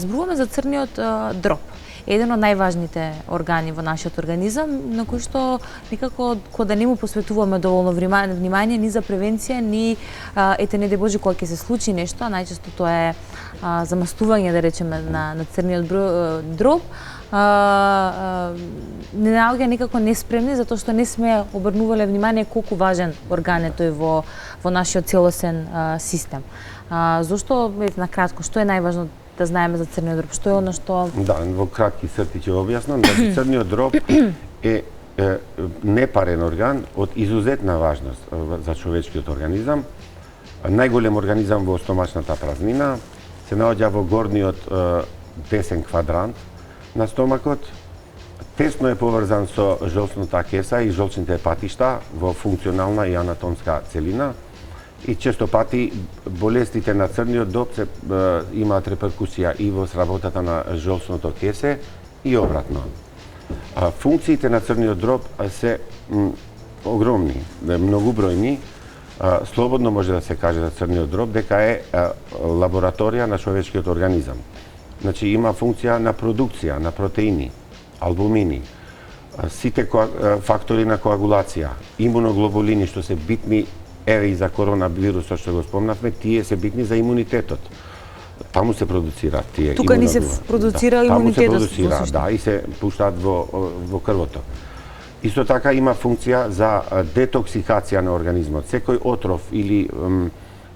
Зборуваме за црниот дроб. Еден од најважните органи во нашиот организам, на кој што некако кога да не му посветуваме доволно внимание ни за превенција, ни ете не де Боже кога ќе се случи нешто, а најчесто тоа е замастување да речеме на црниот дроб, не наоѓа некако неспремни затоа што не сме обрнувале внимание колку важен орган е тој во нашиот целосен систем. Зошто на кратко што е најважно да знаеме за црниот дроб? Што е оно што... Да, во кратки црти ќе објаснам. Значи, црниот дроб е непарен орган од изузетна важност за човечкиот организам. Најголем организам во стомачната празнина, се наоѓа во горниот десен квадрант на стомакот. Тесно е поврзан со жолчната кеса и жолчните патишта во функционална и анатомска целина. И често пати болестите на црниот дроб имаат реперкусија и во сработата на жолчното кесе и обратно. Функциите на црниот дроб се огромни, многубројни. Слободно може да се каже за црниот дроб дека е лабораторија на човечкиот организам. Значи има функција на продукција на протеини, албумини, сите фактори на коагулација, имуноглобулини што се битни еве и за коронавирусот што го спомнавме, тие се битни за имунитетот. Таму се продуцираат тие. Тука ни се продуцира имунитетот. Таму се продуцира, да, и се пуштаат во крвото. Исто така има функција за детоксикација на организмот. Секој отров или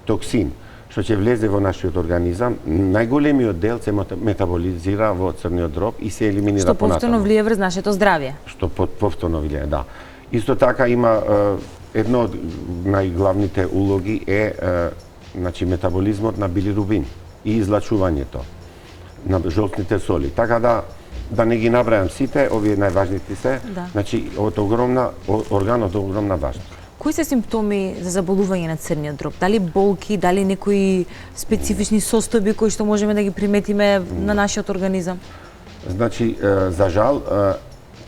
токсин што ќе влезе во нашиот организам, најголемиот дел се метаболизира во црниот дроб и се елиминира понатаму. Што повторно влие врз нашето здравје. Што повторно влие, да. Исто така има едно од најглавните улоги е значи метаболизмот на билирубин и излачувањето на жолчните соли. Така да не ги набрајам сите, овие најважните се, да. Значи орган од огромна важност. Кои се симптоми за заболување на црниот дроб? Дали болки, дали некои специфични состојби кои што можеме да ги приметиме на нашиот организам? Значи, за жал,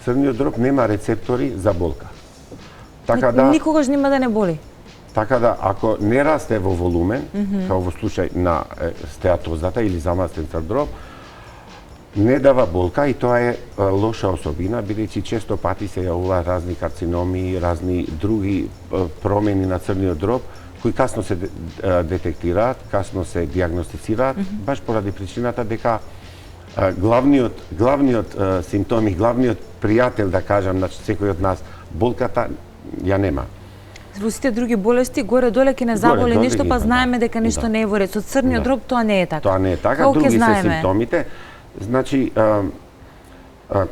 црниот дроб нема рецептори за болка. Така да никогаш нема да не боли. Така да ако не расте во волумен, како во случај на стеатозата или замастен црн дроб, не дава болка и тоа е лоша особина, бидејќи често пати се јавуваат разни карциноми, разни други промени на црниот дроб, кои касно се детектираат, касно се диагностицираат, баш поради причината дека главниот симптом и главниот пријател, да кажам, на секој од нас, болката ја нема. Во сите други болести горе-доле ќе не заболи нешто, па знаеме дека нешто не е во ред. Со црниот дроб тоа не е така. Тоа не е така, други се симптомите. Значи,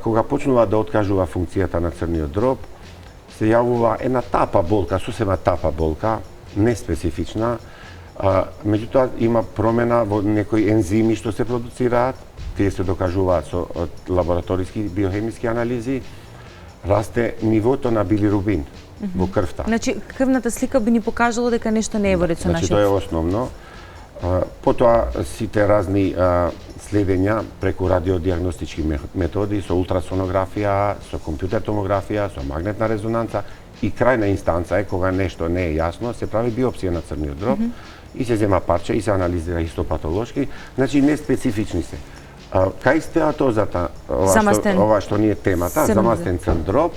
кога почнува да откажува функцијата на црниот дроб, се јавува една тапа болка, сосема тапа болка, неспецифична. Меѓутоа има промена во некои ензими што се продуцираат, тие се докажуваат со лабораториски биохемиски анализи, расте нивото на билирубин во крвта. Значи, крвната слика би ни покажало дека нешто не е во ред со нашиот... Значи, тоа е основно. Потоа сите разни следења преку радиодиагностички методи, со ултрасонографија, со компјутер томографија, со магнетна резонанца и крајна инстанца е кога нешто не е јасно, се прави биопсија на црниот дроб и се зема парче и се анализира хистопатолошки, значи не специфични се. Кај стеатозата, ова што ни е темата, замастен црн дроб,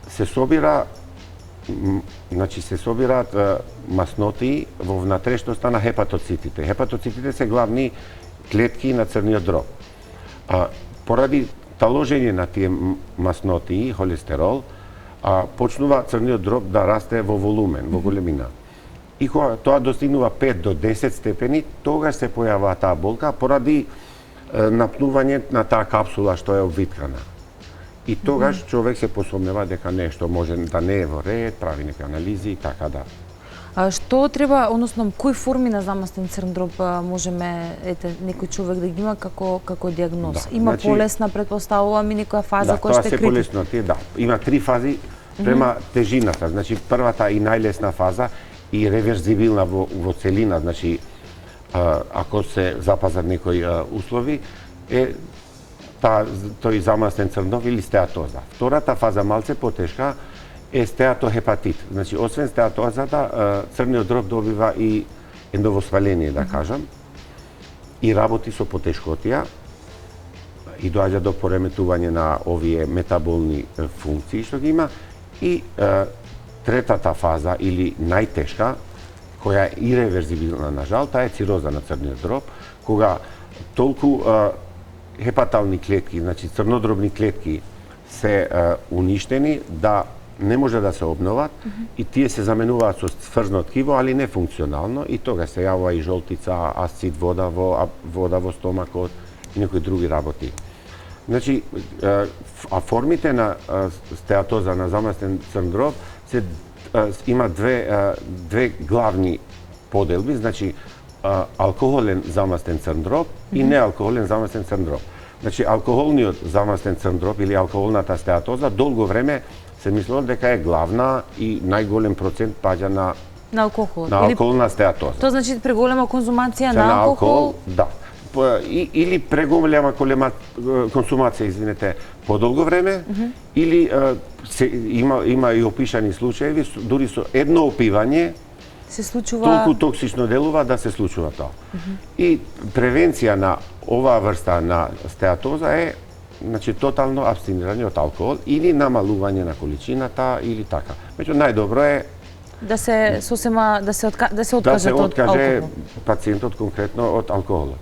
се собира, значи се собираат масноти во внатрешноста на хепатоцитите. Хепатоцитите се главни клетки на црниот дроб. Поради таложење на тие масноти, холестерол, почнува црниот дроб да расте во волумен, во големина. И кога тоа достигнува 5 до 10 степени, тогаш се појавува таа болка поради напнување на таа капсула што е обвиткана. И тогаш човек се посомнева дека нешто може да не е во ред, прави некои анализи и така да. Што треба, односно, кои форми на замастен црн дроб можеме, некој човек да ги има како диагноз? Да, има полесна, предпоставувам, и некоја фаза која што е критична? Да, тоа се полесно, има 3 фази према тежината. Значи, првата и најлесна фаза и реверзибилна во целина, значи, ако се запазат некои услови, е тој замастен црн дроб или стеатоза. Втората фаза малце потешка е стеатохепатит. Значи, освен стеатозата, црниот дроб добива и ендовоспаление, да кажам. и работи со потешкотија и доаѓа до пореметување на овие метаболни функции што ги има. И третата фаза или најтешка, која е иреверзибилна на жал, таа е цироза на црниот дроб, кога толку хепатални клетки, значи црнодробни клетки се уништени да не може да се обноват и тие се заменуваат со сврзно ткиво, али не функционално, и тога се јавува и жолтица, асцит, вода во стомакот и некои други работи. Значи, а формите на стеатоза на заместен црн дроб има две главни поделби, значи алкохолен заместен црн дроб и неалкохолен заместен црн дроб. Значи, алкохолниот заместен црн дроб или алкохолната стеатоза долго време се мислело дека е главна и најголем процент паѓа на алкохолна стеатоза. Тоа значи преголема конзумација на алкохол? Да. Или преголема консумација, извинете, подолго време, или има и опишани случаи, дури со едно опивање се случува толку токсично делува да се случува тоа. И превенција на оваа врста на стеатоза е, значи, тотално абстинирање од алкохол или намалување на количината или така. Меѓу најдобро е да се откаже од алкохол. Пациентот конкретно од алкохолот.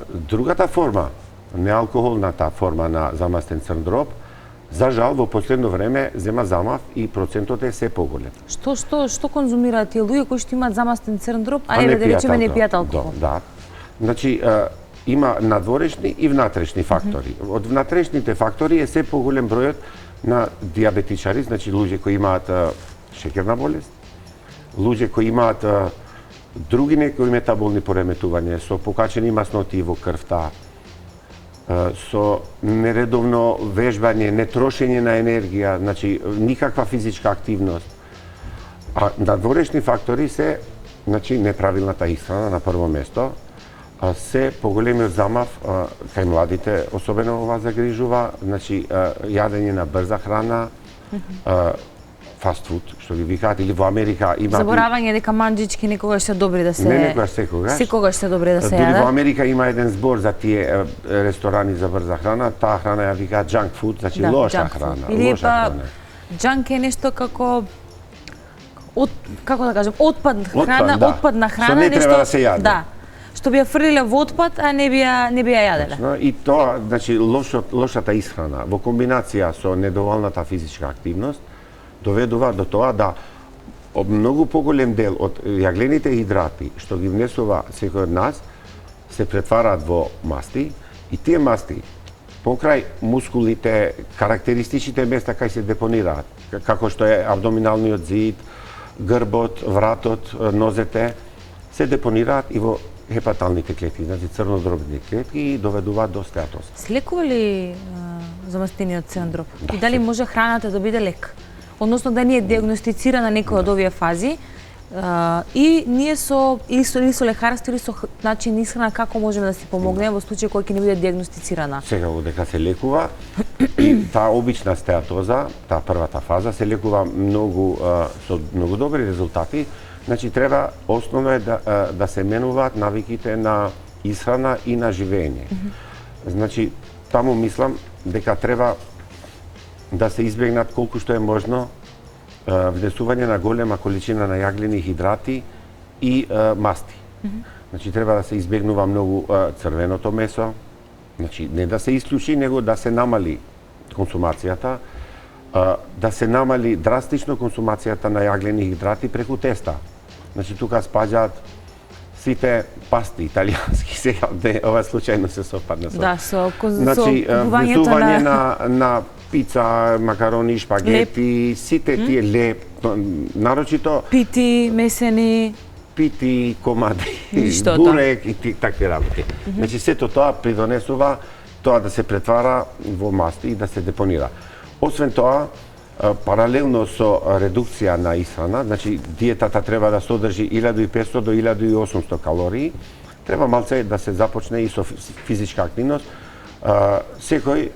Другата форма, неалкохолната форма на замастен црн дроб, за жал во последно време зема замав и процентот е се поголем. Што конзумираат тие луѓе кои што имаат замастен црн дроб, а да речеме не пијат алкохол? Да. Значи има надворешни и внатрешни фактори. Од внатрешните фактори е се поголем бројот на диабетичари, значи луѓе кои имаат шеќерна болест, луѓе кои имаат други некои метаболни пореметувања, со покачени масноти во крвта, со нередовно вежбање, нетрошење на енергија, значи никаква физичка активност. А надворешни фактори се, значи, неправилната исхрана на прво место, се поголемиот замав кај младите, особено ова загрижува, значи јадење на брза храна, фастфуд, што ги викаат, или во Америка има... Заборавање дека манџички некогаш се добри да се... Не некогаш, секогаш. Секогаш се добри да се јаде. Дури во Америка има еден збор за тие ресторани за брза храна, таа храна ја викаат junk food, значи лоша храна. Или па junk е нешто како да кажем, отпадна храна, што не треба да се јаде. Да. Што би ја фрлиле во отпад, а не би ја јаделе. И тоа, значи, лошата исхрана во комбинација со недоволната физичка активност доведува до тоа да многу поголем дел од јаглените хидрати што ги внесува секој од нас се претвараат во масти, и тие масти покрај мускулите, карактеристичните места кај се депонираат, како што е абдоминалниот зид, грбот, вратот, нозете, се депонираат и во хепаталните клетки, значи црнодробни клетки, и доведуваат до стеатоза. Се лекува ли замастениот црн дроб? И дали може храната да биде лек? Односно да ни е диагностицирана некоја од овие фази, и ние со лекарство или со начин исхрана како можеме да си помогнеме во случај кој ќе не биде диагностицирана? Сега дека се лекува, и таа обична стеатоза, таа првата фаза, се лекува со многу добри резултати. Значи треба основно е да се менуваат навиките на исхрана и на живење. Значи таму мислам дека треба да се избегнат колку што е можно внесување на голема количина на јаглени хидрати и масти. Значи треба да се избегнува многу црвеното месо, значи не да се исклучи, него да се намали консумацијата, да се намали драстично консумацијата на јаглени хидрати преку теста. Значи тука спаѓаат сите пасти италијански, сега ова случајно се сопадна со. Да, со внесување на пица, макарони, шпагети, сите тие леп, нарочито пити, месени, комади, бурек и такви работи. Значи сето тоа придонесува тоа да се претвара во масти и да се депонира. Освен тоа, паралелно со редукција на исхрана, значи диетата треба да содржи 1500 до 1800 калории, треба малце да се започне и со физичка активност, секој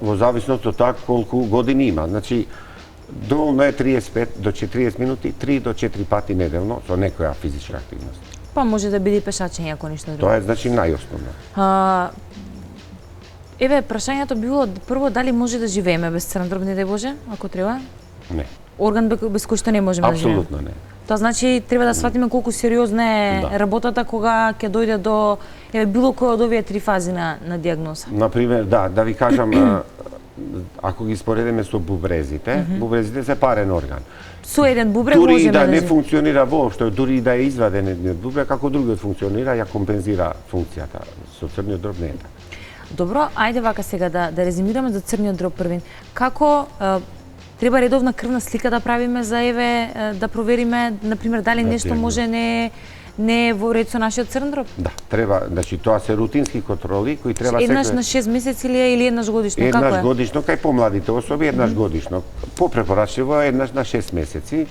во зависност од тоа колку години има. Значи, доволно е 35 до 40 минути, 3 до 4 пати неделно со некоја физичка активност. Па може да биде и пешачење ако ништо друго. Тоа е значи најосновно. Еве, прашањето било прво дали може да живееме без црн дроб, не дај Боже, ако треба? Не. Орган без кој што не можеме да живееме. Апсолутно не. Тоа значи треба да сватиме колку сериозна е работата кога ќе дојде до било кој од овие три фази на диагноза. Например, да ви кажам, ако ги споредиме со бубрезите, бубрезите се парен орган. Со еден бубрек можеме можеме да не живееме. функционира воопшто, дури и да е изваден едниот бубрек, како другиот функционира, ја компензира функцијата. Со црниот дроб не е така. Добро, ајде вака сега да резимираме за црниот дроб првин. Како треба редовна крвна слика да правиме за да провериме, например, дали нешто може не е во ред со нашиот црн дроб? Да, треба, значи тоа се рутински контроли кои треба еднаш на 6 месеци или еднаш годишно, како е? Еднаш годишно, кај помладите особи еднаш годишно. Попрепорачливо еднаш на 6 месеци.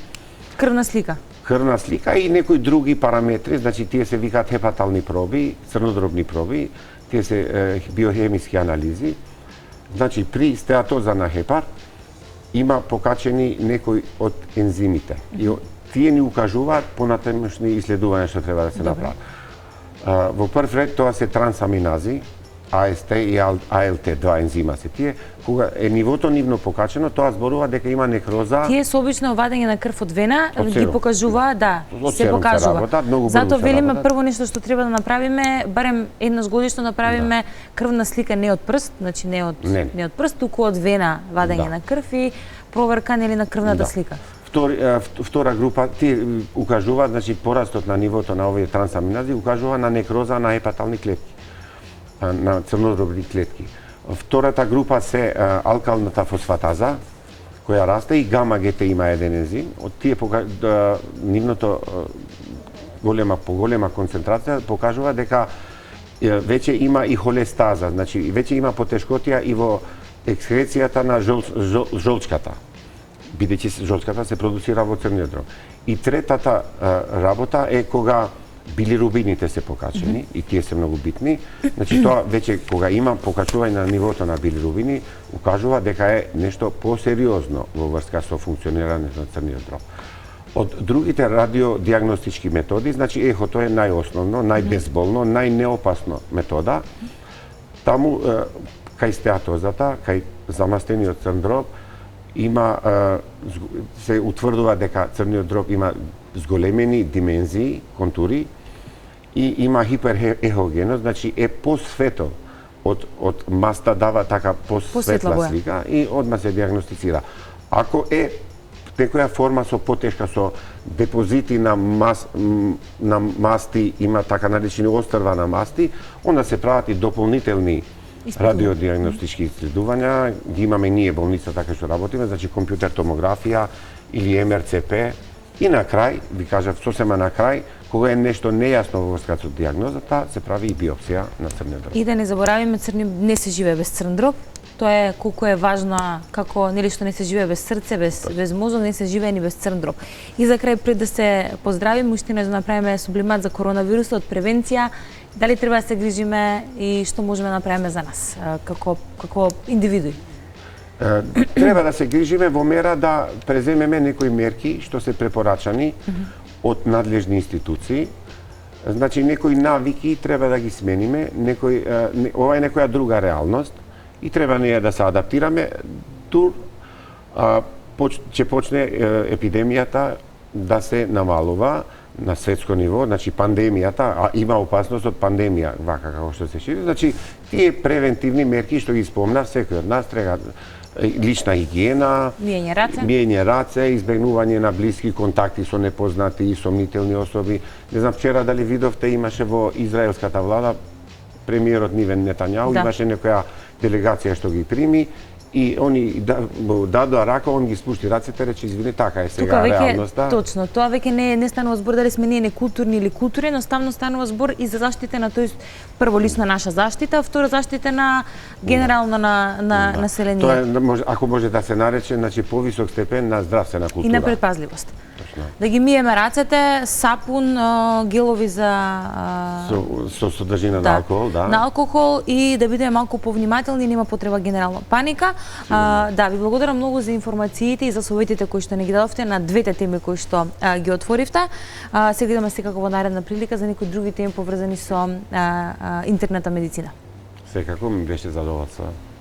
Крвна слика. Крвна слика и некои други параметри, значи тие се викаат хепатални проби, црнодробни проби, тие се биохемиски анализи. Значи при стеатоза на хепат има покачени некои од ензимите. И тие ни укажуваат понатамошни исследувања што треба да се направат. Во прв ред тоа се трансаминази, АСТ и АЛТ2 ензима се тие. Кога е нивото нивно покачено, тоа зборува дека има некроза. Тие се обично вадење на крв од вена, ги покажува, се покажува. Затоа велиме прво нешто што треба да направиме, барем еднаш годишно направиме крвна слика не од прст, значи не од прст, туку од вена вадење на крв и проверка нели на крвната слика. Втора група тие укажуваат, значи порастот на нивото на овие трансаминази укажува на некроза на хепатални клетки, на црнодробни клетки. Втората група се алкалната фосфатаза, која расте, и гама ГТ има еден ензим. Од тие нивното поголема концентрација покажува дека веќе има и холестаза, значи веќе има потешкотија и во екскрецијата на жолчката, бидејќи жолчката се продуцира во црниот дроб. И третата работа е кога билирубините се покачени, и тие се многу битни. Значи тоа веќе кога има покачување на нивото на билирубини, укажува дека е нешто посериозно во врска со функционирањето на црниот дроб. Од другите радиодиагностички методи, значи ехото е најосновно, најбезболно, најнеопасно метода. Таму кај стеатозата, кај замастениот црн дроб, се утврдува дека црниот дроб има зголемени димензии, контури, и има хиперехогеност, значи е посветол од маста, дава така посветла слика и одма се диагностицира. Ако е некоја форма со потешка, со депозити на масти, има така наречени острва на масти, онда се прават и дополнителни радиодиагностички исследувања, ги имаме ние болница така што работиме, значи компјутер томографија или МРЦП, и на крај, ви кажав сосема на крај, кога е нешто нејасно во врска со диагнозата, се прави и биопсија на црниот дроб. И да не заборавиме, не се живее без црн дроб. Тоа е колку е важно, како нели што не се живее без срце, без мозок, не се живее ни без црн дроб. И за крај, пред да се поздравиме, уште да направиме сублимат за коронавирусот, превенција, дали треба да се грижиме и што можеме да направиме за нас, како индивидуи? Треба да се грижиме во мера да преземеме некои мерки што се препорачани од надлежни институции. Значи, некои навики треба да ги смениме, ова е некоја друга реалност и треба неја да се адаптираме. Тур ќе почне епидемијата да се намалува на светско ниво, значи пандемијата, а има опасност од пандемија, вака како што се шири. Значи, тие превентивни мерки што ги спомнав, секој од нас треба лична хигиена, миење раце, избегнување на блиски контакти со непознати и сомнителни особи. Не знам, вчера дали видовте, имаше во израелската влада, премиерот Нивен Нетањаhu, имаше некоја делегација што ги прими, и они дадоа рака, он ги спушти рацете, рече, извини, така е сега реалноста. Точно, тоа веќе не станува збор дали сме ние некултурни или културни, едноставно станува збор и за заштита на тој, прво лично наша заштита, а второ заштита на генерално на население. Тоа е, ако може да се нарече, значи повисок степен на здравствена култура. И на предпазливост. Точно. Да ги миеме рацете, сапун, гелови за Со содржина на алкохол, да. На алкохол и да бидеме малку повнимателни, нема потреба генерална паника. Да, ви благодарам многу за информациите и за советите кои што не ги дадовте на двете теми кои што ги отворивте. Сега идеме секако во наредна прилика за некои други теми поврзани со интернетна медицина. Секако ми беше задоволство.